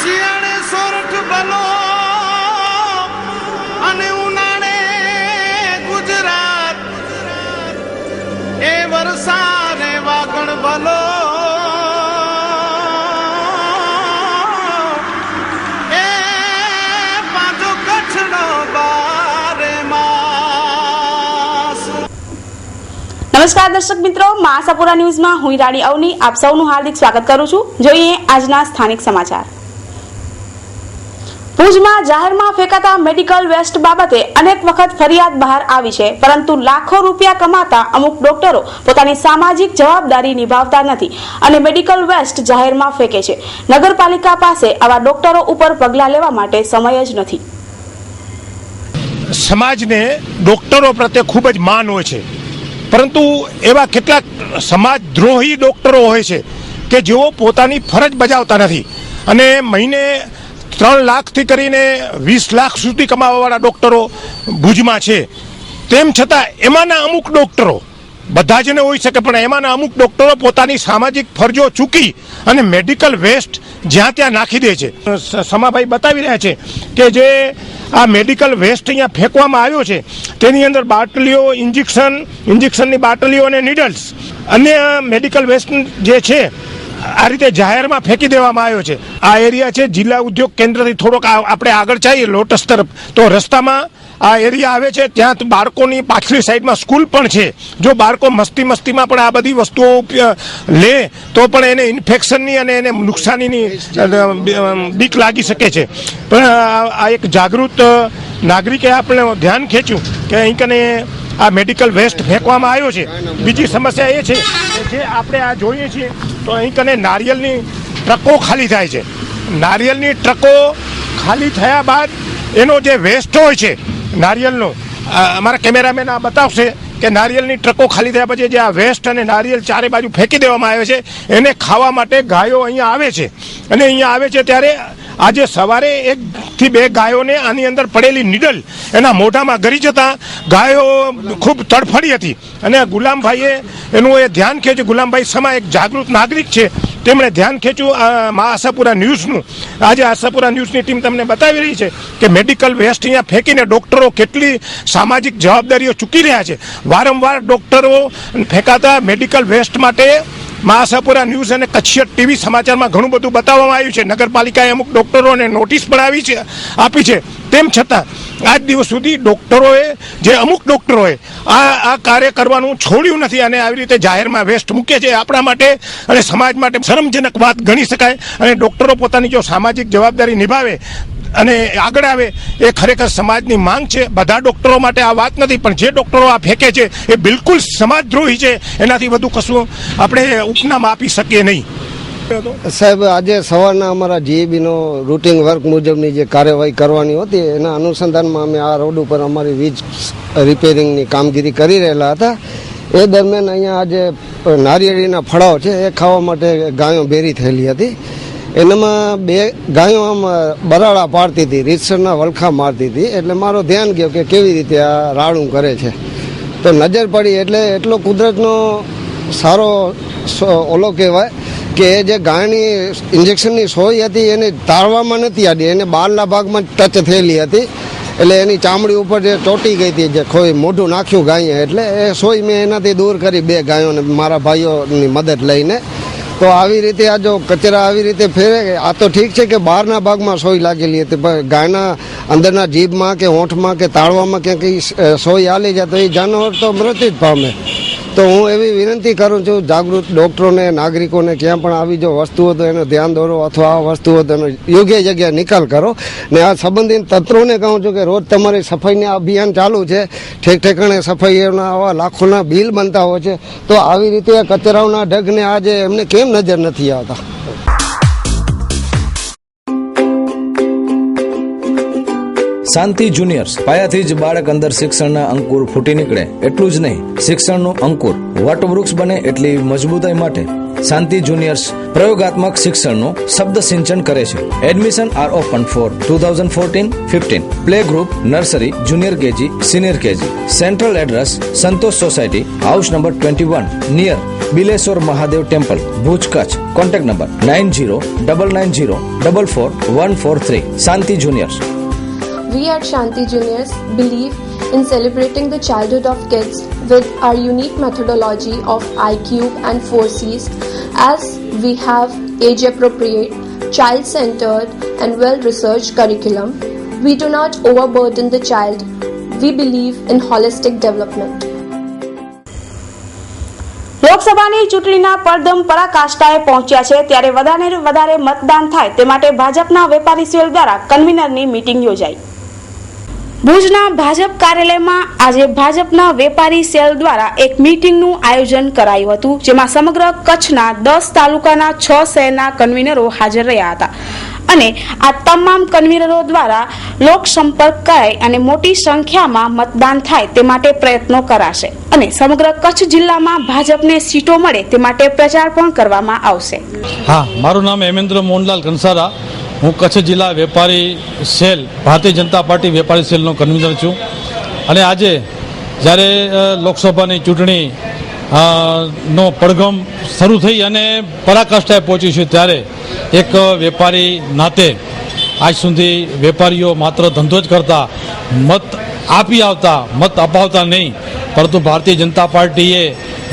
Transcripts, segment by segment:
શિયાળે સોરઠ ભલો અને ઉનાળે ગુજરાત એ વરસાદે વાગણ ભલો એ પાછો કચ્છનો બારે માસ। નમસ્કાર દર્શક મિત્રો, આશાપુરા ન્યૂઝમાં હું રાણી અવની આપ સૌનું હાર્દિક સ્વાગત કરું છું। જોઈએ આજના સ્થાનિક સમાચાર। ભુજમાં જાહેરમાં ફેંકાતા મેડિકલ વેસ્ટ બાબતે અનેક વખત ફરિયાદ બહાર આવી છે, પરંતુ લાખો રૂપિયા કમાતા અમુક ડોક્ટરો પોતાની સામાજિક જવાબદારી નિભાવતા નથી અને મેડિકલ વેસ્ટ જાહેરમાં ફેંકે છે। નગરપાલિકા પાસે આવા ડોક્ટરો ઉપર પગલાં લેવા માટે સમય જ નથી। સમાજને ડોક્ટરો પ્રત્યે ખૂબ જ માન હોય છે, પરંતુ એવા કેટલાક સમાજદ્રોહી ડોક્ટરો હોય છે કે જેઓ પોતાની ફરજ બજાવતા નથી અને મહિને 3 લાખથી કરીને 20 લાખ સુધી કમાવાવાળા ડોક્ટરો ભુજમાં છે। તેમ છતાં એમાંના અમુક ડોક્ટરો, બધા જ ને હોઈ શકે, પણ એમાંના અમુક ડોક્ટરો પોતાની સામાજિક ફરજો ચૂકી અને મેડિકલ વેસ્ટ જ્યાં ત્યાં નાખી દે છે। સમાભાઈ બતાવી રહ્યા છે કે જે આ મેડિકલ વેસ્ટ અહીંયા ફેંકવામાં આવ્યો છે તેની અંદર બાટલીઓ, ઇન્જેક્શનની બાટલીઓ અને નીડલ્સ, અન્ય મેડિકલ વેસ્ટ જે છે આ રીતે જાહેરમાં ફેંકી દેવામાં આવ્યો છે। આ એરિયા છે જિલ્લા ઉદ્યોગ કેન્દ્રથી થોડોક આપણે આગળ જઈએ લોટસ તરફ, તો રસ્તામાં આ એરિયા આવે છે, ત્યાં બાળકોની પાછલી સાઈડમાં સ્કૂલ પણ છે। જો બાળકો મસ્તીમાં પણ આ બધી વસ્તુઓ લે તો પણ એને ઇન્ફેક્શનની અને એને નુકસાનીની બીક લાગી શકે છે। પણ આ એક જાગૃત નાગરિકે આપણે ધ્યાન ખેંચ્યું કે અહીં કને આ મેડિકલ વેસ્ટ ફેંકવામાં આવ્યો છે। બીજી સમસ્યા એ છે કે જે આપણે આ જોઈએ છીએ તો અહીં કને નારિયેલની ટ્રકો ખાલી થાય છે। નારિયેલની ટ્રકો ખાલી થયા બાદ એનો જે વેસ્ટ હોય છે નારિયેલનો, અમારા કેમેરામેન આ બતાવશે કે નારિયેલની ટ્રકો ખાલી થયા પછી જે આ વેસ્ટ અને નારિયેલ ચારે બાજુ ફેંકી દેવામાં આવે છે, એને ખાવા માટે ગાયો અહીંયા આવે છે। અને અહીંયા આવે છે ત્યારે આજે સવારે 1 થી 2 ગાયોને આની અંદર પડેલી નીડલ એના મોઢામાં ગરી જતા ગાયો ખૂબ તડફડી હતી અને ગુલામભાઈએ એનું એ ધ્યાન ખેંચ્યું। ગુલામભાઈ સમા એક જાગૃત નાગરિક છે, તેમણે ધ્યાન ખેંચ્યું આશાપુરા ન્યૂઝનું। આજે આશાપુરા ન્યૂઝની ટીમ તમને બતાવી રહી છે કે મેડિકલ વેસ્ટ અહીંયા ફેંકીને ડોક્ટરો કેટલી સામાજિક જવાબદારીઓ ચૂકી રહ્યા છે। વારંવાર ડોક્ટરો ફેંકાતા મેડિકલ વેસ્ટ માટે આશાપુરા ન્યૂઝ અને કચ્છિયત ટીવી સમાચારમાં ઘણું બધું બતાવવામાં આવ્યું છે। નગરપાલિકાએ અમુક ડોક્ટરોને નોટિસ પણ આપી છે, તેમ છતાં આજ દિવસ સુધી ડોક્ટરોએ અમુક ડોક્ટરોએ આ કાર્ય કરવાનું છોડ્યું નથી અને આવી રીતે જાહેરમાં વેસ્ટ મૂકે છે। આપણા માટે અને સમાજ માટે શરમજનક વાત ગણી શકાય અને ડોક્ટરો પોતાની જો સામાજિક જવાબદારી નિભાવે અને આગળ આવે એ ખરેખર સમાજની માંગ છે। બધા ડોક્ટરો માટે આ વાત નથી, પણ જે ડોક્ટરો આ ફેંકે છે એ બિલકુલ સમાજદ્રોહી છે। એનાથી વધુ કશું આપણે ઉપનામ આપી શકીએ નહીં। સાહેબ, આજે સવારના અમારા જીઈબીનો રૂટિન વર્ક મુજબની જે કાર્યવાહી કરવાની હતી એના અનુસંધાનમાં અમે આ રોડ ઉપર અમારી વીજ રિપેરિંગની કામગીરી કરી રહેલા હતા। એ દરમિયાન અહીંયા આજે નારિયેળીના ફળાઓ છે એ ખાવા માટે ગાયો ભેરી થયેલી હતી। એનામાં 2 ગાયો આમ બરાડા પાડતી હતી, રીતસરના વલખા મારતી હતી। એટલે મારો ધ્યાન ગયો કે કેવી રીતે આ રાડું કરે છે, તો નજર પડી એટલે એટલો કુદરતનો સારો ઓલો કહેવાય કે જે ગાયની ઇન્જેક્શનની સોય હતી એને તાળવામાં નથી આડી, એને બહારના ભાગમાં ટચ થયેલી હતી। એટલે એની ચામડી ઉપર જે ચોંટી ગઈ હતી, જે ખોઈ મોઢું નાખ્યું ગાયે, એટલે એ સોય મેં એનાથી દૂર કરી 2 ગાયોને મારા ભાઈઓની મદદ લઈને। તો આવી રીતે આ જો કચરા આવી રીતે ફેરે, આ તો ઠીક છે કે બહારના ભાગમાં સોય લાગેલી હતી, પણ ગાયના અંદરના જીભમાં કે હોઠમાં કે તાળવામાં ક્યાંક સોય આલી જાય તો એ જાનવર તો મૃત્યુ જ પામે। તો હું એવી વિનંતી કરું છું જાગૃત ડોક્ટરોને, નાગરિકોને, ક્યાં પણ આવી જો વસ્તુઓ તો એનું ધ્યાન દોરો અથવા આ વસ્તુઓ તો એનો યોગ્ય જગ્યાએ નિકાલ કરો। ને આ સંબંધિત તંત્રોને કહું છું કે રોજ તમારી સફાઈના અભિયાન ચાલુ છે, ઠેક ઠેકાણે સફાઈના આવા લાખોના બિલ બનતા હોય છે, તો આવી રીતે કચરાઓના ઢગને આજે એમને કેમ નજર નથી આવતા? શાંતિ જુનિયર્સ પાયાથી જ બાળક અંદર શિક્ષણના અંકુર ફૂટી નીકળે એટલું જ નહીં, શિક્ષણનું અંકુર વટવૃક્ષ બને એટલી મજબૂતાઈ માટે શાંતિ જુનિયર્સ પ્રયોગાત્મક શિક્ષણનું શબ્દ સિંચન કરે છે. Admission are open for 2014-15. Play group, nursery, junior KG, senior KG. Central address Santosh society, house number 21, near Bileshwar Mahadev temple, Bhuj, Kutch. Contact number 9099044143. Shanti juniors. We at Shanti Juniors believe in celebrating the childhood of kids with our unique methodology of iCube and 4Cs, as we have age-appropriate, child-centered and well-researched curriculum. We do not overburden the child. We believe in holistic development. લોકસભાની ચૂંટણીના પડદમ પરાકાષ્ઠાએ પહોંચ્યા છે ત્યારે વધારે મતદાન થાય તે માટે ભાજપના વેપારી સેલ દ્વારા કન્વીનરની મીટિંગ યોજાઈ. ભુજના ભાજપ કાર્યાલયમાં આજે ભાજપના વેપારી સેલ દ્વારા એક મીટિંગનું આયોજન કરાયું હતું, જેમાં સમગ્ર કચ્છના 10 તાલુકાના 6 શહેરના કન્વીનરો હાજર રહ્યા હતા અને આ તમામ કન્વીનરો દ્વારા લોક સંપર્ક કરાઈ અને મોટી સંખ્યામાં મતદાન થાય તે માટે પ્રયત્નો કરાશે અને સમગ્ર કચ્છ જિલ્લામાં ભાજપને સીટો મળે તે માટે પ્રચાર પણ કરવામાં આવશે. હા, મારું નામ હેમેન્દ્ર મોહનલાલ કંસારા. હું કચ્છ જિલ્લા વેપારી સેલ, ભારતીય જનતા પાર્ટી વેપારી સેલનો કન્વીનર છું. અને આજે જ્યારે લોકસભાની ચૂંટણી નો પડઘમ શરૂ થઈ અને પરાકાષ્ઠાએ પહોંચી છે ત્યારે એક વેપારી નાતે આજ સુધી વેપારીઓ માત્ર ધંધો જ કરતા, મત આપી આવતા, મત અપાવતા નહીં, પરંતુ ભારતીય જનતા પાર્ટીએ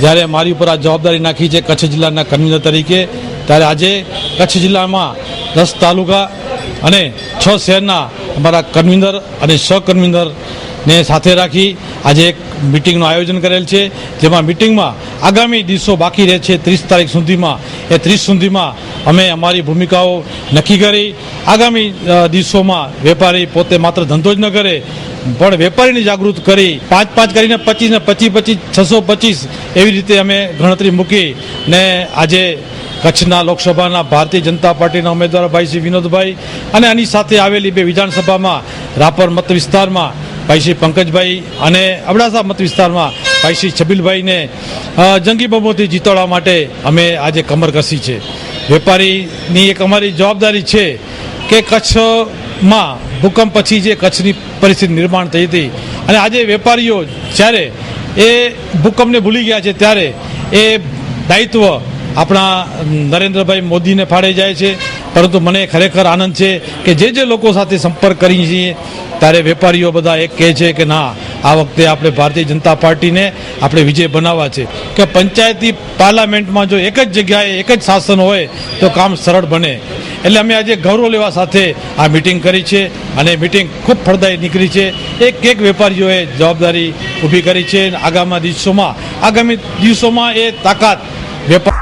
જ્યારે મારી ઉપર આ જવાબદારી નાખી છે કચ્છ જિલ્લાના કન્વીનર તરીકે, ત્યારે આજે કચ્છ જિલ્લામાં 10 તાલુકા અને 6 શહેરના અમારા કન્વીનર અને સહકન્વીનરને સાથે રાખી આજે એક મિટિંગનું આયોજન કરેલ છે. જેમાં મિટિંગમાં આગામી દિવસો બાકી રહે છે 30 તારીખ સુધીમાં, એ 30 સુધીમાં અમે અમારી ભૂમિકાઓ નક્કી કરી આગામી દિવસોમાં વેપારી પોતે માત્ર ધંધો જ ન કરે પણ વેપારીને જાગૃત કરી 5-5 કરીને 25 ને 25-25 625 એવી રીતે અમે ગણતરી મૂકી ને આજે કચ્છના લોકસભાના ભારતીય જનતા પાર્ટીના ઉમેદવાર ભાઈ શ્રી વિનોદભાઈ અને આની સાથે આવેલી 2 વિધાનસભામાં રાપર મત વિસ્તારમાં ભાઈ શ્રી પંકજભાઈ અને અબડાસા મત વિસ્તારમાં ભાઈ શ્રી છબીલભાઈને જંગી બહુમતીથી જીતાડવા માટે અમે આજે કમર કસી છે. વેપારીની એક અમારી જવાબદારી છે કે કચ્છમાં ભૂકંપ પછી જે કચ્છની પરિસ્થિતિ નિર્માણ થઈ હતી અને આજે વેપારીઓ જ્યારે એ ભૂકંપને ભૂલી ગયા છે ત્યારે એ દાયિત્વ આપણા નરેન્દ્રભાઈ મોદીને ફાળે જાય છે. પરંતુ મને ખરેખર આનંદ છે કે જે લોકો સાથે સંપર્ક કરી છીએ ત્યારે વેપારીઓ બધા એક કહે છે કે ના, આ વખતે આપણે ભારતીય જનતા પાર્ટીને આપણે વિજય બનાવવા છે. કે પંચાયતી પાર્લામેન્ટમાં જો એક જ જગ્યાએ એક જ શાસન હોય તો કામ સરળ બને. એટલે અમે આજે ગૌરવ લેવા સાથે આ મિટિંગ કરી છે અને મિટિંગ ખૂબ ફળદાયી નીકળી છે. એક વેપારીઓએ જવાબદારી ઊભી કરી છે. આગામી દિવસોમાં એ તાકાત વેપાર.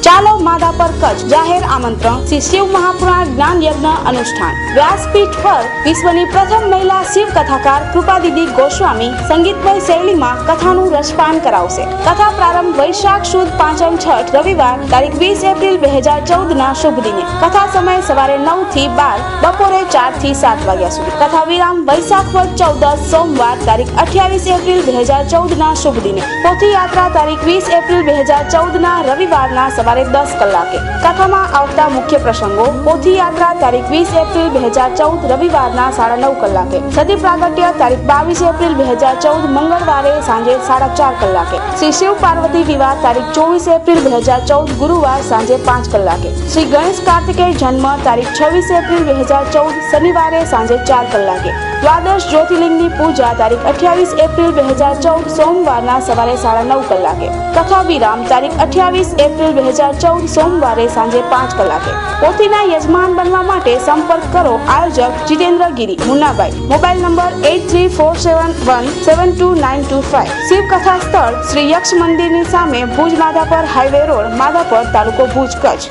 ચાલો માધાપર કચ્છ જાહેર આમંત્રણ શ્રી શિવ મહાપુરાણ જ્ઞાન યજ્ઞ અનુષ્ઠાન. વ્યાસપીઠ પર વિશ્વની પ્રથમ મહિલા શિવ કથાકાર કૃપાદીદી ગોસ્વામી સંગીતમય શૈલીમાં કથાનું રસપાન કરાવશે. કથા પ્રારંભ વૈશાખ સુદ પાંચમ છઠ રવિવાર તારીખ 20 એપ્રિલ 2014 ના શુભ દિને. કથા સમય સવારે 9 થી 12, બપોરે 4 થી 7 વાગ્યા સુધી. કથા વિરામ વૈશાખ વદ 14 સોમવાર તારીખ 28 એપ્રિલ 2014 ના શુભ દિને. પોથી યાત્રા તારીખ 20 એપ્રિલ 2014 ના રવિવારના સવારે 10 કલાકે. કથામાં આવતા મુખ્ય પ્રસંગો: પોથી યાત્રા તારીખ 20 એપ્રિલ 2014 રવિવારના 9:30 કલાકે. સતી પ્રાગટ્ય તારીખ 22 એપ્રિલ 2014 મંગળવારે સાંજે 4:30 કલાકે. શ્રી શિવ પાર્વતી વિવાહ તારીખ 24 એપ્રિલ 2014 ગુરુવાર સાંજે 5 કલાકે. શ્રી ગણેશ કાર્તિકેય જન્મ તારીખ 26 એપ્રિલ 2014 શનિવારે સાંજે 4 કલાકે. દ્વાદશ જ્યોતિર્લિંગની પૂજા તારીખ 28 એપ્રિલ 2014 સોમવારના સવારે 9:30 કલાકે. કથા વિરામ તારીખ 28 એપ્રિલ 2014 સોમવારે સાંજે 5 કલાકે. પોથીના યજમાન બનવા માટે સંપર્ક કરો આયોજક જીતેન્દ્ર ગિરી, મુન્નાભાઈ. Mobile number 8347172925. શિવ કથા સ્થળ શ્રી યક્ષ મંદિરની સામે ભુજ માધાપર હાઈવે રોડ, માધાપર, તાલુકો ભુજ, કચ્છ.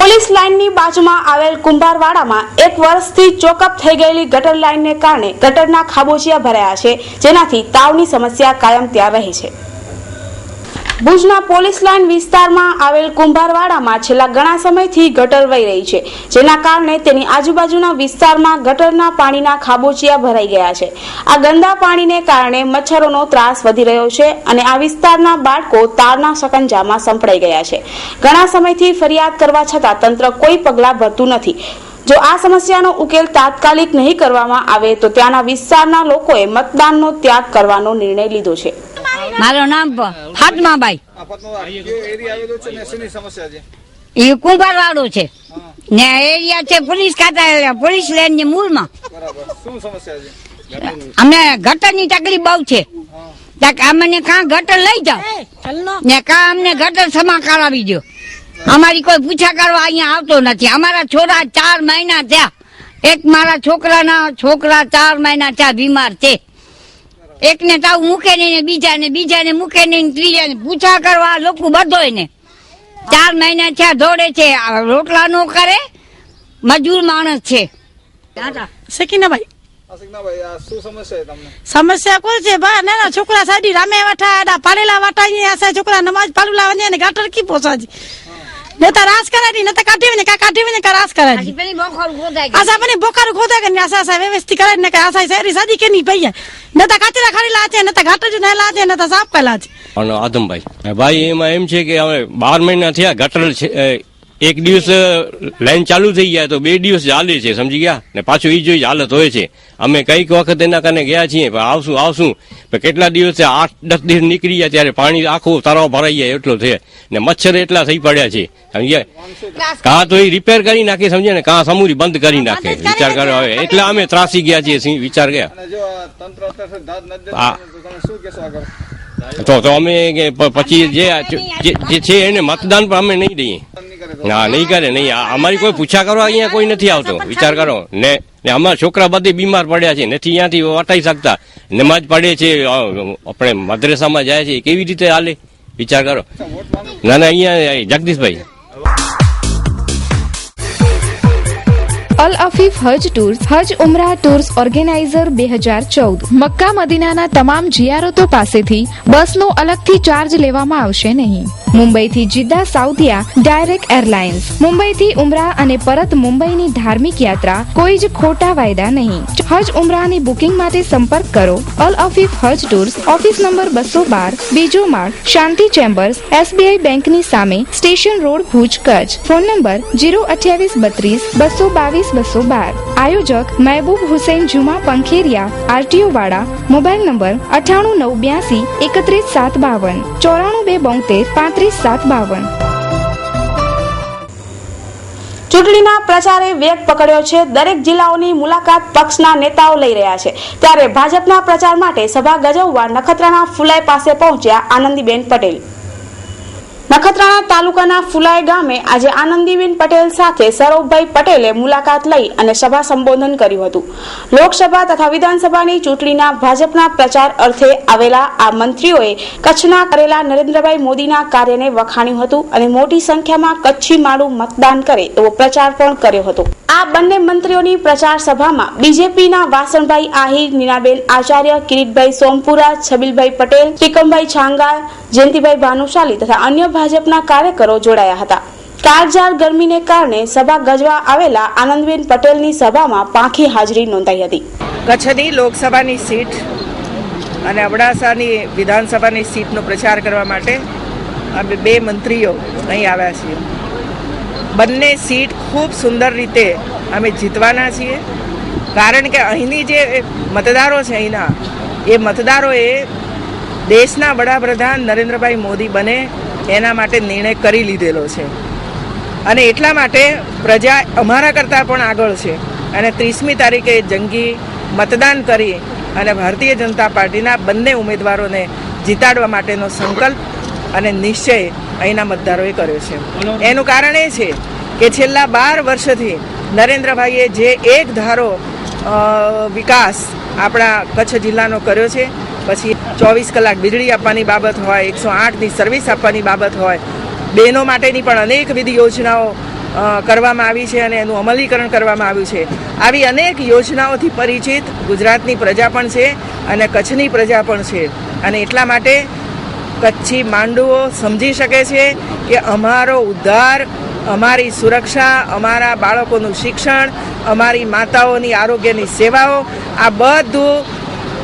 પોલીસ લાઇનની બાજુમાં આવેલ કુંભારવાડામાં 1 વર્ષથી ચોકઅપ થઈ ગયેલી ગટર લાઇનને કારણે ગટરના ખાબોચિયા ભરાયા છે, જેનાથી તાવની સમસ્યા કાયમ ત્યાં રહે છે. ભુજના પોલીસ લાઇન વિસ્તારમાં આવેલ કુંભારવાડામાં છેલ્લા ઘણા સમયથી ગટર વહી રહી છે, જેના કારણે તેની આજુબાજુના વિસ્તારમાં ગટરના પાણીના ખાબોચિયા ભરાઈ ગયા છે. આ ગંદા પાણીને કારણે મચ્છરોનો ત્રાસ વધી રહ્યો છે અને આ વિસ્તારના બાળકો તારના સકંજામાં સંપડાઈ ગયા છે. ઘણા સમયથી ફરિયાદ કરવા છતાં તંત્ર કોઈ પગલાં ભરતું નથી. જો આ સમસ્યાનો ઉકેલ તાત્કાલિક નહીં કરવામાં આવે તો ત્યાંના વિસ્તારના લોકોએ મતદાનનો ત્યાગ કરવાનો નિર્ણય લીધો છે. મારું નામ ફાતમાબાઈ. એ કુંભારવાડો છે ને એરિયા છે પોલીસ ખાતા પોલીસ લાઈન ની મૂળમાં. અમને ગટરની તકલીફ બહુ છે. અમને કાં ગટર લઈ જાઓ ને કાં અમને ગટર સમા કરાવી દો. અમારી કોઈ પૂછા કરવા અહીંયા આવતો નથી. અમારા છોકરા 4 મહિના થયા. એક મારા છોકરા 4 મહિના થયા બીમાર છે. એકને તાવ મૂકે નહીં, બીજાને મૂકે નહીં, ત્રીજાને પૂછા કરવા લોકો બધોય ને 4 મહિના થયા દોડે છે. રોટલા નો કરે, મજૂર માણસ છે. સકીનાભાઈ સમસ્યા કોઈ છે બા નાના છોકરા સાડી રામે વાટા પાડેલા વાટા અહીંયા છોકરા નમાજ પાલુલા વને ગાટર કી પોસાજી નેતા રાસ કરાડી નેતા કાઢીને રાસ કરાડી આસા બની બોકાર ખોદા કે આસા વ્યવસ્થિત કરે ને કે આસા શેરી સાદી કે નહીં ભૈયા નેતા કાચરા ખાડી લાતે નેતા ગાટર જ ના લાતે નેતા સાફ કલા છે. અને આદમભાઈ ભાઈ એમાં એમ છે કે હવે 12 મહિના થયા ગટર એક દિવસ લાઈન ચાલુ થઈ ગયા તો 2 દિવસ ચાલે છે, સમજી ગયા ને પાછું ઈ જોઈ હાલત હોય છે. અમે કઈક વખત એના કારણે ગયા છીએ, આવશું કેટલા દિવસ 8-10 દિવસ નીકળી ગયા ત્યારે પાણી આખું તરાવ ભરાઈ જાય એટલો છે ને મચ્છર એટલા થઈ પડ્યા છે, સમજ્યા. કાં તો એ રિપેર કરી નાખે, સમજે ને, કાં સમૂરી બંધ કરી નાખે. વિચાર કરો હવે, એટલે અમે ત્રાસી ગયા છીએ, વિચાર ગયા. તો અમે પછી જે છે એને મતદાન પણ અમે નહીં દઈએ. ના, નહીં કરે, નહીં. અમારી કોઈ પૂછા કરવા અહીંયા કોઈ નથી આવતો. વિચાર કરો ને અમારા છોકરા બધે બીમાર પડ્યા છે, નથી ત્યાંથી વટાઈ શકતા. નમાજ પડે છે, આપણે મદ્રેસામાં જાય છે, કેવી રીતે હાલે? વિચાર કરો. ના, અહીંયા જગદીશભાઈ. અલ અફીફ હજ ટૂર્સ હજ ઉમરા ટૂર્સ ઓર્ગેનાઇઝર 2014. મક્કા મદીનાના તમામ જિયારતો પાસેથી બસનો અલગથી ચાર્જ લેવામાં આવશે નહીં. મુંબઈથી જિદ્દા સાઉદિયા ડાયરેક્ટ એરલાઇન્સ. મુંબઈથી ઉમરા અને પરત મુંબઈની ધાર્મિક યાત્રા કોઈ જ ખોટા વાયદા નહીં. હજ ઉમરાની બુકિંગ માટે સંપર્ક કરો અલ અફીફ હજ ટૂર્સ, ઓફિસ નંબર 212, બીજો માળ, શાંતિ ચેમ્બર્સ, SBI બેંકની સામે, station road, Bhuj, Kutch. Phone number 02832 222 212. આયોજક મહેબૂબ હુસૈન જુમા પંખેરિયા, RTO વાડા. Mobile number 9892 31752 94 272 35752. ચૂંટણીના પ્રચારે વેગ પકડ્યો છે. દરેક જિલ્લાઓની મુલાકાત પક્ષના નેતાઓ લઈ રહ્યા છે, ત્યારે ભાજપના પ્રચાર માટે સભા ગજવવા નખત્રાણા ફુલાઈ પાસે પહોંચ્યા આનંદીબેન પટેલ. નખત્રાણા તાલુકાના ફુલાઈ ગામે આજે આનંદીબેન પટેલ સાથે સૌરભભાઈ પટેલે મુલાકાત લઈ અને સભા સંબોધન કર્યું હતું. લોકસભા તથા વિધાનસભાની ચૂંટણીના ભાજપના પ્રચાર અર્થે આવેલા આ મંત્રીઓએ કચ્છના કરેલા નરેન્દ્રભાઈ મોદીના કાર્યને વખાણ્યું હતું અને મોટી સંખ્યામાં કચ્છી માળું મતદાન કરે એવો પ્રચાર પણ કર્યો હતો. આ બંને મંત્રીઓની પ્રચાર સભામાં બીજેપીના વાસણભાઈ આહિર, નીનાબેન આચાર્ય, કિરીટભાઈ સોમપુરા, છબીલભાઈ પટેલ, ત્રિકમભાઈ છાંગા, જયંતિભાઈ ભાનુશાલી તથા અન્ય ભાજપના કાર્યકરો જોડાયા હતા. કાળઝાળ ગરમીને કારણે સભા ગજવા આવેલા આનંદબેન પટેલની સભામાં પાંખી હાજરી નોંધાઈ હતી. કચ્છની લોકસભાની સીટ અને અબડાસાની વિધાનસભાની સીટનો પ્રચાર કરવા માટે અમે 2 મંત્રીઓ અહીં આવ્યા છીએ. બંને સીટ ખૂબ સુંદર રીતે અમે જીતવાના છીએ, કારણ કે અહીંની જે મતદારો છે અહીંના એ મતદારોએ દેશના વડાપ્રધાન નરેન્દ્રભાઈ મોદી બને એના માટે નિર્ણય કરી લીધેલો છે અને એટલા માટે પ્રજા અમારા કરતાં પણ આગળ છે અને 30મી તારીખે જંગી મતદાન કરી અને ભારતીય જનતા પાર્ટીના બંને ઉમેદવારોને જીતાડવા માટેનો સંકલ્પ અને નિશ્ચય અહીંના મતદારોએ કર્યો છે. એનું કારણ એ છે કે છેલ્લા 12 વર્ષથી નરેન્દ્રભાઈએ જે એક ધારો વિકાસ આપણા કચ્છ જિલ્લાનો કર્યો છે, પછી 24 કલાક વીજળી આપવાની બાબત હોય, 108ની સર્વિસ આપવાની બાબત હોય, બહેનો માટેની પણ અનેકવિધ યોજનાઓ કરવામાં આવી છે અને એનું અમલીકરણ કરવામાં આવ્યું છે. આવી અનેક યોજનાઓથી પરિચિત ગુજરાતની પ્રજા પણ છે અને કચ્છની પ્રજા પણ છે અને એટલા માટે કચ્છી માંડુઓ સમજી શકે છે કે અમારો ઉદ્ધાર, અમારી સુરક્ષા, અમારા બાળકોનું શિક્ષણ, અમારી માતાઓની આરોગ્યની સેવાઓ, આ બધું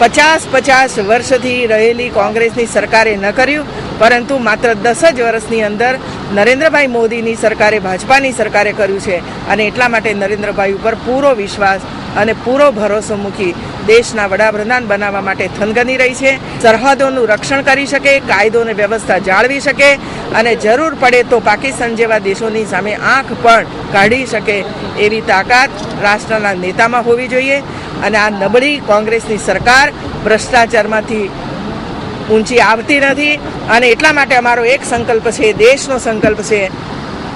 50 વર્ષથી રહેલી કોંગ્રેસની સરકારે ન કર્યું, પરંતુ માત્ર 10 જ વર્ષની અંદર નરેન્દ્રભાઈ મોદીની સરકારે, ભાજપાની સરકારે કર્યું છે. અને એટલા માટે નરેન્દ્રભાઈ ઉપર પૂરો વિશ્વાસ અને પૂરો ભરોસો મૂકી દેશના વડાપ્રધાન બનાવવા માટે થનગની રહી છે. સરહદોનું રક્ષણ કરી શકે, કાયદો અને વ્યવસ્થા જાળવી શકે અને જરૂર પડે તો પાકિસ્તાન જેવા દેશોની સામે આંખ પણ કાઢી શકે એવી તાકાત રાષ્ટ્રના નેતામાં હોવી જોઈએ. અને આ નબળી કોંગ્રેસની સરકાર ભ્રષ્ટાચારમાંથી ઊંચી આવતી નથી. અને એટલા માટે અમારો એક સંકલ્પ છે, દેશનો સંકલ્પ છે.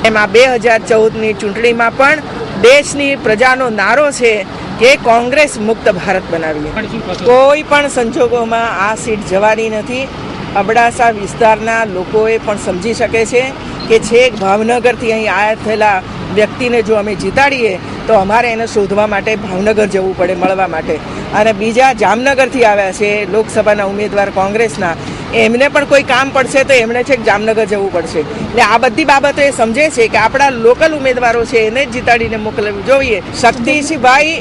એમાં 2014ની ચૂંટણીમાં પણ દેશની પ્રજાનો નારો છે કે કોંગ્રેસ મુક્ત ભારત બનાવીએ. કોઈ પણ સંજોગોમાં આ સીટ જવાની નથી. અબડાસા વિસ્તારના લોકોએ પણ સમજી શકે છે કે છેક ભાવનગરથી અહીં આયાત થયેલા વ્યક્તિને જો અમે જીતાડીએ તો અમારે એને શોધવા માટે ભાવનગર જવું પડે મળવા માટે. અને બીજા જામનગરથી આવ્યા છે લોકસભાના ઉમેદવાર કોંગ્રેસના, એમને પણ કોઈ કામ પડશે તો એમણે છેક જામનગર જવું પડશે. એટલે આ બધી બાબતો એ સમજે છે કે આપણા લોકલ ઉમેદવારો છે એને જ જીતાડીને મોકલવું જોઈએ. શક્તિસિંહભાઈ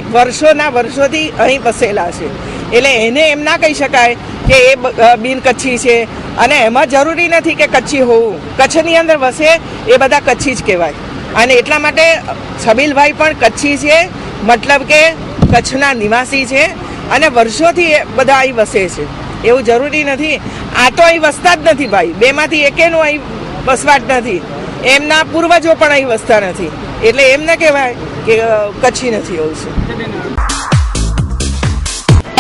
વર્ષોથી અહીં વસેલા છે, એટલે એને એમ ના કહી શકાય કે એ બિન કચ્છી છે. અને એમાં જરૂરી નથી કે કચ્છી હોવું, કચ્છની અંદર વસે એ બધા કચ્છી જ કહેવાય. અને એટલા માટે છબીલભાઈ પણ કચ્છી છે, મતલબ કે કચ્છના નિવાસી છે અને વર્ષોથી બધા અહીં વસે છે. એવું જરૂરી નથી. આ તો અહીં વસતા જ નથી ભાઈ, બેમાંથી એકેનું અહીં વસવાટ નથી. એમના પૂર્વજો પણ અહીં વસતા નથી, એટલે એમ ન કહેવાય કે કચ્છી નથી. એવું છે.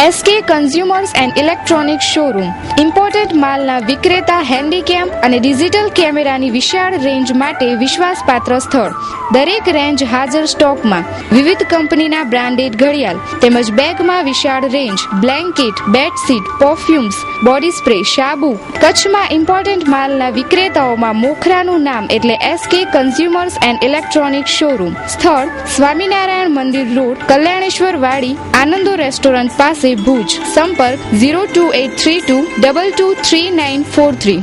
SK consumers and electronic showroom imported માલના વિક્રેતા, હેન્ડીકેમ અને ડિજિટલ કેમેરાની વિશાળ રેન્જ માટે વિશ્વાસપાત્ર સ્થળ. દરેક રેન્જ હાજર સ્ટોકમાં. વિવિધ કંપનીના બ્રાન્ડેડ ઘડિયાળ તેમજ બેગમાં વિશાળ range, blanket, bedsheet, perfumes, body spray, સાબુ. કચ્છમાં ઇમ્પોર્ટન્ટ માલના વિક્રેતાઓમાં મોખરાનું નામ એટલે SK consumers and electronic showroom. સ્થળ સ્વામિનારાયણ મંદિર રોડ, કલ્યાણેશ્વર વાડી, આનંદો રેસ્ટોરન્ટ પાસે, ભુજ. સંપર્ક 02832223943.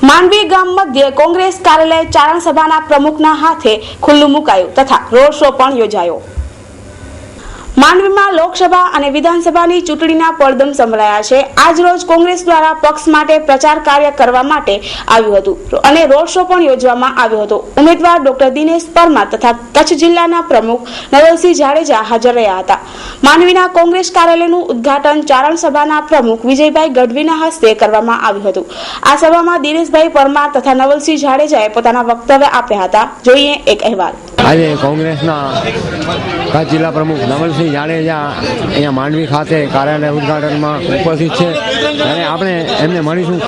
માંડવી ગામ મધ્યે કોંગ્રેસ કાર્યાલય ચારણ સભાના પ્રમુખના હાથે ખુલ્લું મુકાયું તથા રોડ શો પણ યોજાયો. માંડવીમાં લોકસભા અને વિધાનસભાની ચૂંટણીના પડઘમ સંભળાયા છે. આજ રોજ કોંગ્રેસ દ્વારા પક્ષ માટે પ્રચાર કાર્ય કરવા માટે આવ્યું હતું અને રોડ શો પણ યોજવામાં આવ્યો હતો. ઉમેદવાર ડોક્ટર દિનેશ પરમાર તથા કચ્છ જિલ્લાના પ્રમુખ નવલસિંહ જાડેજા હાજર રહ્યા હતા. માંડવીના કોંગ્રેસ કાર્યાલયનું ઉદ્ઘાટન ચારણ સભાના પ્રમુખ વિજયભાઈ ગઢવીના હસ્તે કરવામાં આવ્યું હતું. આ સભામાં દિનેશભાઈ પરમાર તથા નવલસિંહ જાડેજાએ પોતાના વક્તવ્ય આપ્યા હતા. જોઈએ એક અહેવાલ. આજે કોંગ્રેસના કચ્છ જિલ્લા પ્રમુખ નવલસિંહ જાડેજા અહીંયા માંડવી ખાતે કાર્યાલય ઉદ્ઘાટનમાં ઉપસ્થિત છે અને આપણે એમને મળીશું.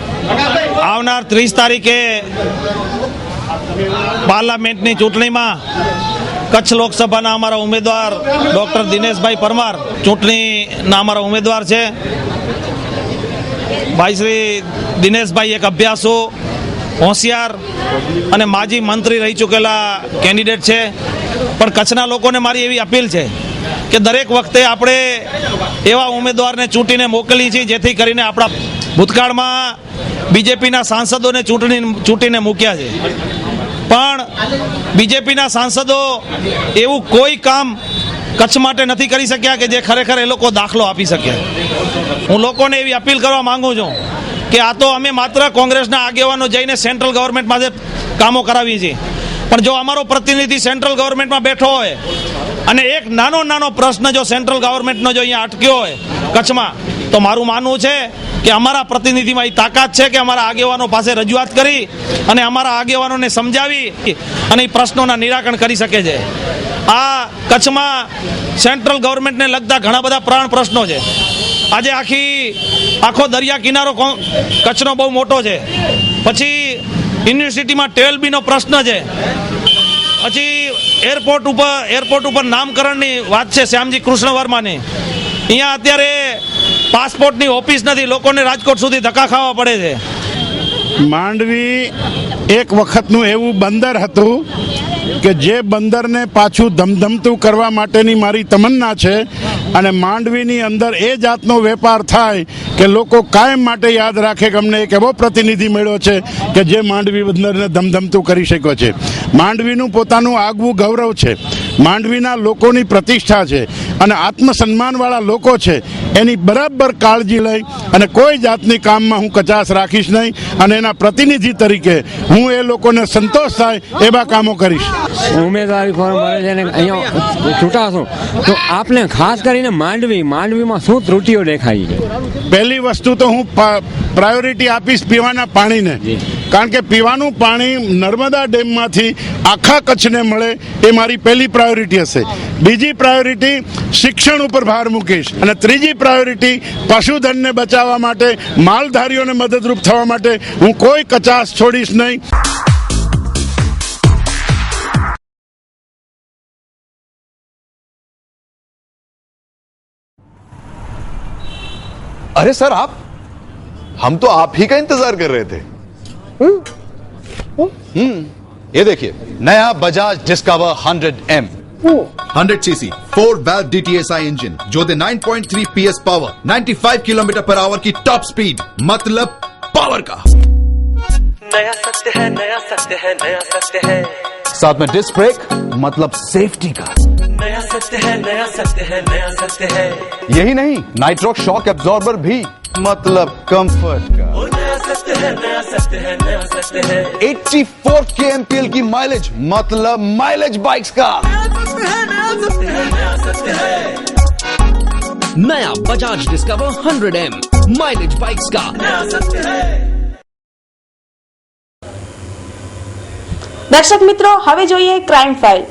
આવનાર 30 તારીખે પાર્લામેન્ટની ચૂંટણીમાં કચ્છ લોકસભાના અમારા ઉમેદવાર ડૉક્ટર દિનેશભાઈ પરમાર ચૂંટણીના અમારા ઉમેદવાર છે. ભાઈ શ્રી દિનેશભાઈ એક અભ્યાસુ, હોશિયાર અને માજી મંત્રી રહી ચૂકેલા કેન્ડિડેટ છે. પણ કચ્છના લોકોને મારી એવી અપીલ છે કે દરેક વખતે આપણે એવા ઉમેદવારને ચૂંટીને મોકલીએ છીએ જેથી કરીને આપણા ભૂતકાળમાં બીજેપીના સાંસદોને ચૂંટીને મૂક્યા છે, પણ બીજેપીના સાંસદો એવું કોઈ કામ કચ્છ માટે નથી કરી શક્યા કે જે ખરેખર એ લોકો દાખલો આપી શકે. હું લોકોને એવી અપીલ કરવા માંગુ છું કે આ તો અમે માત્ર કોંગ્રેસના આગેવાનો જઈને સેન્ટ્રલ ગવર્મેન્ટમાં જે કામો કરાવીએ છીએ, પણ જો અમારો પ્રતિનિધિ સેન્ટ્રલ ગવર્મેન્ટમાં બેઠો હોય અને એક નાનો પ્રશ્ન જો સેન્ટ્રલ ગવર્મેન્ટનો જો અહીંયા અટક્યો હોય કચ્છમાં, તો મારું માનવું છે કે અમારા પ્રતિનિધિમાં એ તાકાત છે કે અમારા આગેવાનો પાસે રજૂઆત કરી અને અમારા આગેવાનોને સમજાવી અને એ પ્રશ્નોના નિરાકરણ કરી શકે છે. આ કચ્છમાં સેન્ટ્રલ ગવર્મેન્ટને લગતા ઘણા બધા પ્રાણ પ્રશ્નો છે. આજે આખો દરિયા કિનારો કચ્છનો બહુ મોટો છે. પછી યુનિવર્સિટીમાં ટેલબીનો પ્રશ્ન છે. પછી એરપોર્ટ ઉપર નામકરણની વાત છે શ્યામજી કૃષ્ણ વર્માની. અહીંયા અત્યારે પાસપોર્ટની ઓફિસ નથી, લોકોને રાજકોટ સુધી ધક્કા ખાવા પડે છે. માંડવી એક વખતનું એવું બંદર હતું કે જે બંદરને પાછું ધમધમતું કરવા માટેની મારી તમન્ના છે અને માંડવીની અંદર એ જાતનો વેપાર થાય કે લોકો કાયમ માટે યાદ રાખે કે અમને એક એવો પ્રતિનિધિ મળ્યો છે કે જે માંડવી બંદરને ધમધમતું કરી શક્યો છે. માંડવીનું પોતાનું આગવું ગૌરવ છે, માંડવીના લોકોની પ્રતિષ્ઠા છે અને આત્મસન્માનવાળા લોકો છે, એની બરાબર કાળજી લઈ અને કોઈ જાતની કામમાં હું કચાશ રાખીશ નહીં અને એના પ્રતિનિધિ તરીકે હું એ લોકોને સંતોષ થાય એવા કામો કરીશ. ઉમેદવારી ફોર્મ ભરે છે અને અહીંયા ચૂંટાશો તો આપને ખાસ કરીને માંડવીમાં શું ત્રુટિઓ દેખાઈ છે? પહેલી વસ્તુ તો હું પ્રાયોરિટી આપીશ પીવાના પાણીને, કારણ કે પીવાનું પાણી નર્મદા ડેમમાંથી આખા કચ્છને મળે એ મારી પહેલી પ્રાયોરિટી હશે. બીજી પ્રાયોરિટી શિક્ષણ ઉપર ભાર મૂકીશ અને ત્રીજી પ્રાયોરિટી પશુધનને બચાવવા માટે, માલધારીઓને મદદરૂપ થવા માટે હું કોઈ કચાશ છોડીશ નહીં. अरे सर हम तो आप ही का इंतजार कर रहे थे. ये देखिए नया Bajaj discover 100M 100 cc 4 valve DTSI engine जो दे 9.3 PS पावर 95 km/h की टॉप स्पीड, मतलब पावर का. नया सत्य है, नया सत्य है, नया सत्य है. साथ में डिस्क ब्रेक, मतलब सेफ्टी का. नया सत्य है, नया सत्य है, नया सत्य है. यही नहीं, नाइट्रॉक शॉक एब्जॉर्बर भी, मतलब कंफर्ट का. नया सत्य है, नया सत्य है, नया सत्य है. 84 kmpl की माइलेज, मतलब माइलेज बाइक्स का. नया सत्य है, नया सत्य है. नया Bajaj discover 100M mileage bikes का. नया सत्य है. દર્શક મિત્રો, હવે જોઈએ ક્રાઇમ ફાઇલ.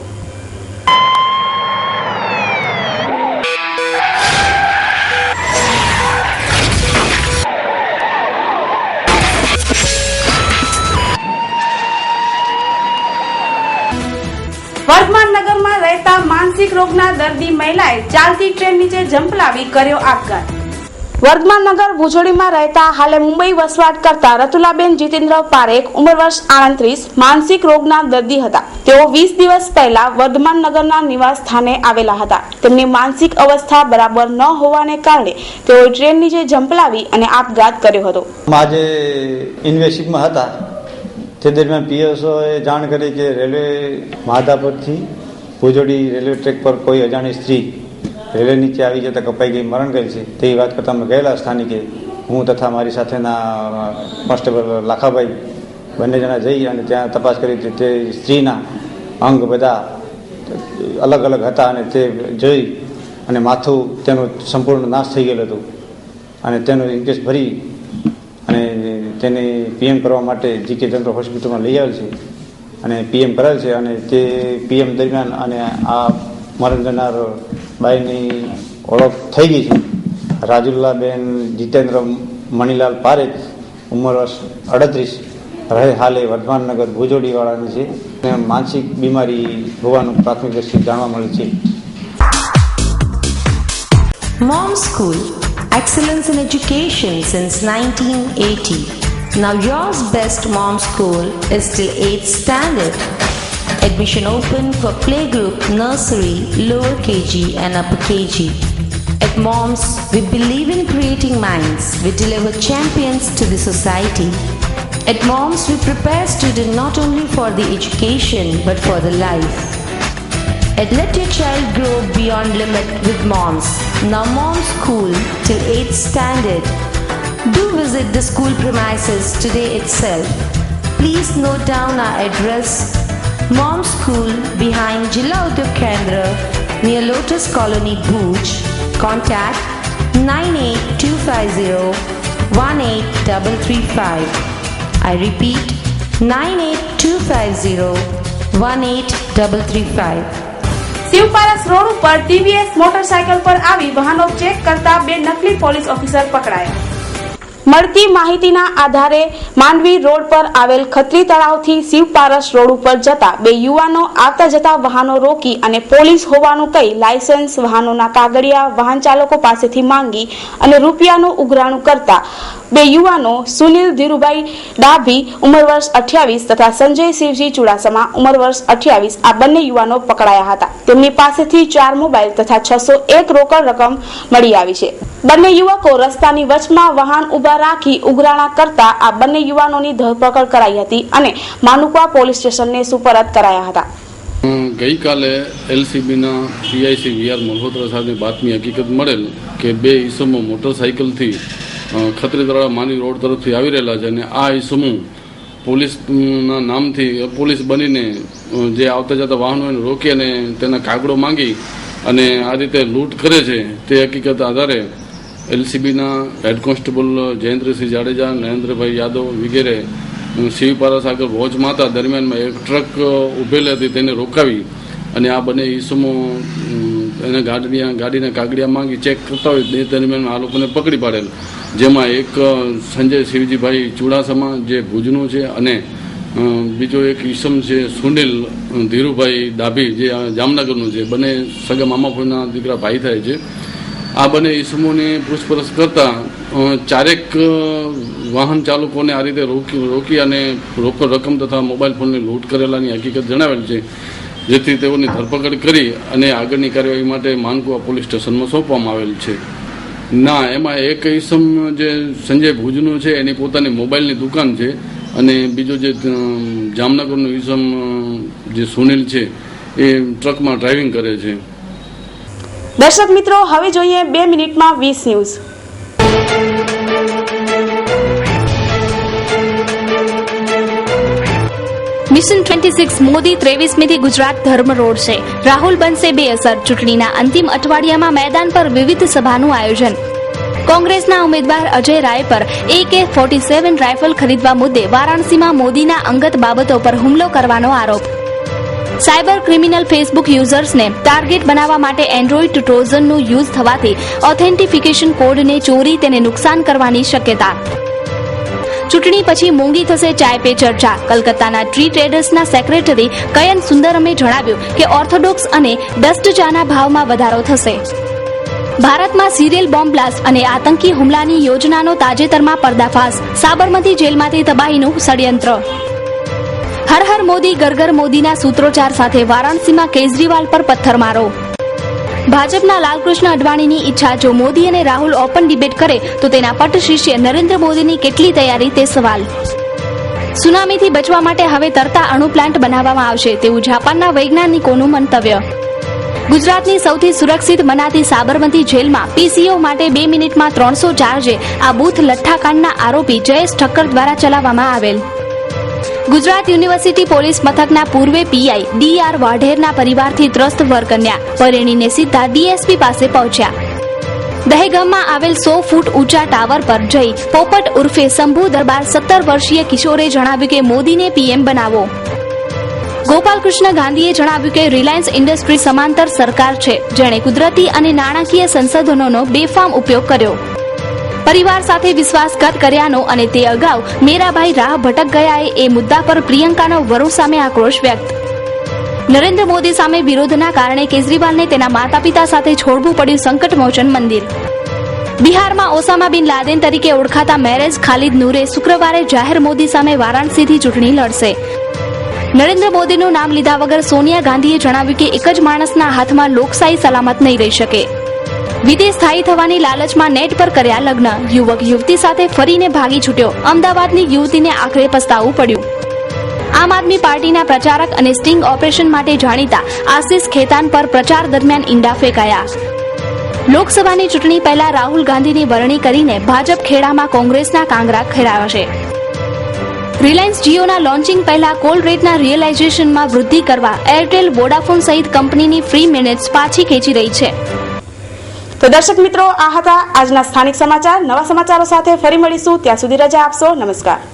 વર્ધમાન નગરમાં રહેતા માનસિક રોગના દર્દી મહિલાએ ચાલતી ટ્રેન નીચે ઝંપલાવી કર્યો આપઘાત. વર્ધમાન નગર ભુજોડીમાં રહેતા હાલે મુંબઈ વસવાટ કરતા રતુલાબેન જીતેન્દ્ર પારેખ, ઉંમર વર્ષ 38, માનસિક રોગના દર્દી હતા. તેઓ 20 દિવસ પહેલા વર્ધમાન નગરના નિવાસ સ્થાને આવેલા હતા. તેમની માનસિક અવસ્થા બરાબર ન હોવાને કારણે તેઓએ ટ્રેન નીચે ઝંપલાવી અને આપઘાત કર્યો હતો. આજે ઇન્વેસ્ટિગેશનમાં હતા તે દરમિયાન પીએસઓએ જાણ કરી કે રેલવે માધાપરથી ભુજોડી રેલવે ટ્રેક પર કોઈ અજાણી સ્ત્રી રેલવે નીચે આવી જતા કપાઈ ગઈ, મરણ ગયેલ છે. તેવી વાત કરતા અમે ગયેલા સ્થાનિકે, હું તથા મારી સાથેના કોન્સ્ટેબલ લાખાભાઈ બંને જણા જઈ અને ત્યાં તપાસ કરી. તે સ્ત્રીના અંગ બધા અલગ અલગ હતા અને તે જોઈ અને માથું તેનું સંપૂર્ણ નાશ થઈ ગયેલું હતું અને તેનું ઇન્કેસ ભરી અને તેને પીએમ કરવા માટે જીકે જનરલ હોસ્પિટલમાં લઈ આવેલ છે અને પીએમ કરેલ છે. અને તે પીએમ દરમિયાન અને આ મરણ જનાર બાઈની ઓળખ થઈ ગઈ છે. રાજુલાબેન જીતેન્દ્ર મણીલાલ પારેખ, ઉંમર વર્ષ 38, રહે હાલે વર્ધમાન નગર ભુજોડીવાળાની છે. માનસિક બીમારી હોવાનું પ્રાથમિક દ્રષ્ટિએ જાણવા મળે છે. Mom School, excellence in education since 1980. Now yours best Mom School is till 8th standard. Admission open for playgroup, nursery, lower KG and upper KG. At Moms, we believe in creating minds. We deliver champions to the society. At Moms, we prepare students not only for the education but for the life. And let your child grow beyond limit with Moms. Now Moms School till 8th standard. Do visit the school premises today itself. Please note down our address. Mom School behind Jilla Udyog Kendra near Lotus Colony, Bhuj. Contact 9825018335. I repeat 9825018335. શિવપારસ road ઉપર TVS motorcycle પર આવી વાહનો check કરતા બે નકલી police officer પકડાયા. મળતી માહિતીના આધારે માંડવી રોડ પર આવેલ ખત્રી તળાવથી શિવપારસ રોડ ઉપર જતા બે યુવાનો આવતા જતા વાહનો રોકી અને પોલીસ હોવાનું કહી લાયસન્સ, વાહનોના કાગળિયા વાહન ચાલકો પાસેથી માંગી અને રૂપિયાનું ઉઘરાણું કરતા બે યુવાનો સુનિલ ધીરુભાઈ ડાભી ઉંમર વર્ષ 28 તથા સંજય શિવજી ચુડાસમા ઉંમર વર્ષ 28 આ બંને યુવાનો પકડાયા હતા. તેમની પાસેથી 4 મોબાઈલ તથા 601 રોકડ રકમ મળી આવી છે. બંને યુવકો રસ્તાની વચમાં વાહન ઉભા રાખી ઉઘરાણા કરતા આ બંને યુવાનોની ધરપકડ કરાઈ હતી અને માનુકા પોલીસ સ્ટેશનને સુપરત કરાયા હતા. ગઈકાલે એલસીબીના પીઆઈસી વીઆર મલ્હોત્રા સાહેબની બાતમી હકીકત મળેલ કે બે ઈસમો મોટરસાઇકલથી ખત્રીદરા માની રોડ તરફથી આવી રહેલા છે અને આ ઈસમો પોલીસના નામથી પોલીસ બનીને જે આવતા જતા વાહનોને રોકી અને તેના કાગળો માંગી અને આ રીતે લૂંટ કરે છે તે હકીકત આધારે એલસીબીના હેડ કોન્સ્ટેબલ જયેન્દ્રસિંહ જાડેજા, નરેન્દ્રભાઈ યાદવ વગેરે શિવપારા સાગર વોચમાં હતા. દરમિયાનમાં એક ટ્રક ઉભેલી હતી તેને રોકાવી અને આ બંને ઈસમો એને ગાડીના કાગળિયા માંગી ચેક કરતા હોય તે દરમિયાન આ લોકોને પકડી પાડેલ. જેમાં એક સંજય શિવજીભાઈ ચુડાસમા જે ભુજનું છે અને બીજો એક ઈસમ છે સુનિલ ધીરુભાઈ ડાભી જે જામનગરનું છે. બંને સગા મામાફોઈના દીકરા ભાઈ થાય છે. આ બંને ઈસમોને પૂછપરછ કરતા 4 વાહન ચાલકોને આ રીતે રોકી અને રોકડ રકમ તથા મોબાઈલ ફોનની લૂંટ કરેલાની હકીકત જણાવેલ છે, જેથી તેઓની ધરપકડ કરી અને આગળની કાર્યવાહી માટે માનકુવા પોલીસ સ્ટેશનમાં સોંપવામાં આવેલ છે. ના, એમાં એક ઈસમ જે સંજય ભુજનું છે એની પોતાની મોબાઈલની દુકાન છે અને બીજો જે જામનગરનું ઈસમ જે સુનિલ છે એ ટ્રકમાં ડ્રાઇવિંગ કરે છે. દર્શક મિત્રો, હવે જોઈએ 2 મિનિટમાં 20 ન્યૂઝ. મિશન 26 મોદી 23મીથી ગુજરાત ધર્મ રોડ છે. રાહુલ બનશે બેઅસર. ચૂંટણીના અંતિમ અઠવાડિયામાં મેદાન પર વિવિધ સભાનું આયોજન. કોંગ્રેસના ઉમેદવાર અજય રાય પર AK-47 રાઇફલ ખરીદવા મુદ્દે વારાણસીમાં મોદીના અંગત બાબતો પર હુમલો કરવાનો આરોપ. સાયબર ક્રિમિનલ ફેસબુક યુઝર્સને ટાર્ગેટ બનાવવા માટે એન્ડ્રોઇડ ટ્રોજનનું યુઝ થવાથી ઓથેન્ટિફિકેશન કોડને ચોરી તેને નુકસાન કરવાની શક્યતા. ચૂંટણી પછી મોંઘી થશે ચાય પે ચર્ચા. કલકત્તાના ટ્રી ટ્રેડર્સના સેક્રેટરી કયન સુંદરમે જણાવ્યું કે ઓર્થોડોક્સ અને ડસ્ટ ચાના ભાવમાં વધારો થશે. ભારતમાં સિરિયલ બોમ્બ બ્લાસ્ટ અને આતંકી હુમલાની યોજનાનો તાજેતરમાં પર્દાફાશ. સાબરમતી જેલમાંથી તબાહીનું ષડયંત્ર. હર હર મોદી ગરગર મોદીના સૂત્રોચ્ચાર સાથે વારાણસીમાં કેજરીવાલ પર પથ્થરમારો. ભાજપના લાલકૃષ્ણ અડવાણીની ઈચ્છા, જો મોદી અને રાહુલ ઓપન ડિબેટ કરે તો તેના પટ શિષ્ય નરેન્દ્ર મોદીની કેટલી તૈયારી તે સવાલ. સુનામીથી બચવા માટે હવે તરતા અણુ પ્લાન્ટ બનાવવામાં આવશે તેવું જાપાનના વૈજ્ઞાનિકોનું મંતવ્ય. ગુજરાતની સૌથી સુરક્ષિત મનાતી સાબરમતી જેલમાં પીસીઓ માટે 2 મિનિટમાં 300 ચાર્જે આ બૂથ લઠ્ઠાકાંડના આરોપી જયેશ ઠક્કર દ્વારા ચલાવવામાં આવેલ. ગુજરાત યુનિવર્સિટી પોલીસ મથકના પૂર્વે પીઆઈ DR વાઢેરના પરિવારથી ત્રસ્ત વરકન્યા પરિણીને સીધા DSP પાસે પહોંચ્યા. દહેગામમાં આવેલ 100 ફૂટ ઊંચા ટાવર પર જઈ પોપટ ઉર્ફે શંભુ દરબાર 17 વર્ષીય કિશોરે જણાવ્યું કે મોદીને PM બનાવો. ગોપાલકૃષ્ણ ગાંધીએ જણાવ્યું કે રિલાયન્સ ઇન્ડસ્ટ્રી સમાંતર સરકાર છે જેણે કુદરતી અને નાણાકીય સંસાધનોનો બેફામ ઉપયોગ કર્યો. પરિવાર સાથે વિશ્વાસઘાત કર્યાનો અને તે અગાઉ મેરાભાઈ રાહ ભટક ગયા એ મુદ્દા પર પ્રિયંકાનો વરુ સામે આક્રોશ વ્યક્ત. નરેન્દ્ર મોદી સામે વિરોધના કારણે કેજરીવાલને તેના માતા પિતા સાથે છોડવું પડ્યું સંકટમોચન મંદિર. બિહારમાં ઓસામા બિન લાદેન તરીકે ઓળખાતા મેરેજ ખાલિદ નૂરે શુક્રવારે જાહેર મોદી સામે વારાણસીથી ચૂંટણી લડશે. નરેન્દ્ર મોદીનું નામ લીધા વગર સોનિયા ગાંધીએ જણાવ્યું કે એક જ માણસના હાથમાં લોકશાહી સલામત નહીં રહી શકે. વિદેશ સ્થાયી થવાની લાલચમાં નેટ પર કર્યા લગ્ન. યુવક યુવતી સાથે ફરીને ભાગી છૂટ્યો. અમદાવાદની યુવતીને આખરે પસ્તાવવું પડ્યું. આમ આદમી પાર્ટીના પ્રચારક અને સ્ટિંગ ઓપરેશન માટે જાણીતા આશિષ ખેતાન પર પ્રચાર દરમિયાન ઈંડા ફેંકાયા. લોકસભાની ચૂંટણી પહેલા રાહુલ ગાંધીની વરણી કરીને ભાજપ ખેડામાં કોંગ્રેસના કાંગરા ખેડાવશે. રિલાયન્સ જીઓના લોન્ચિંગ પહેલા કોલ રેટના રિયલાઇઝેશનમાં વૃદ્ધિ કરવા એરટેલ, વોડાફોન સહિત કંપનીની ફ્રી મિનિટ્સ પાછી ખેંચી રહી છે. તો દર્શક મિત્રો, આ હતા આજના સ્થાનિક સમાચાર. નવા સમાચારો સાથે ફરી મળીશું. ત્યાં સુધી રજા આપશો. નમસ્કાર.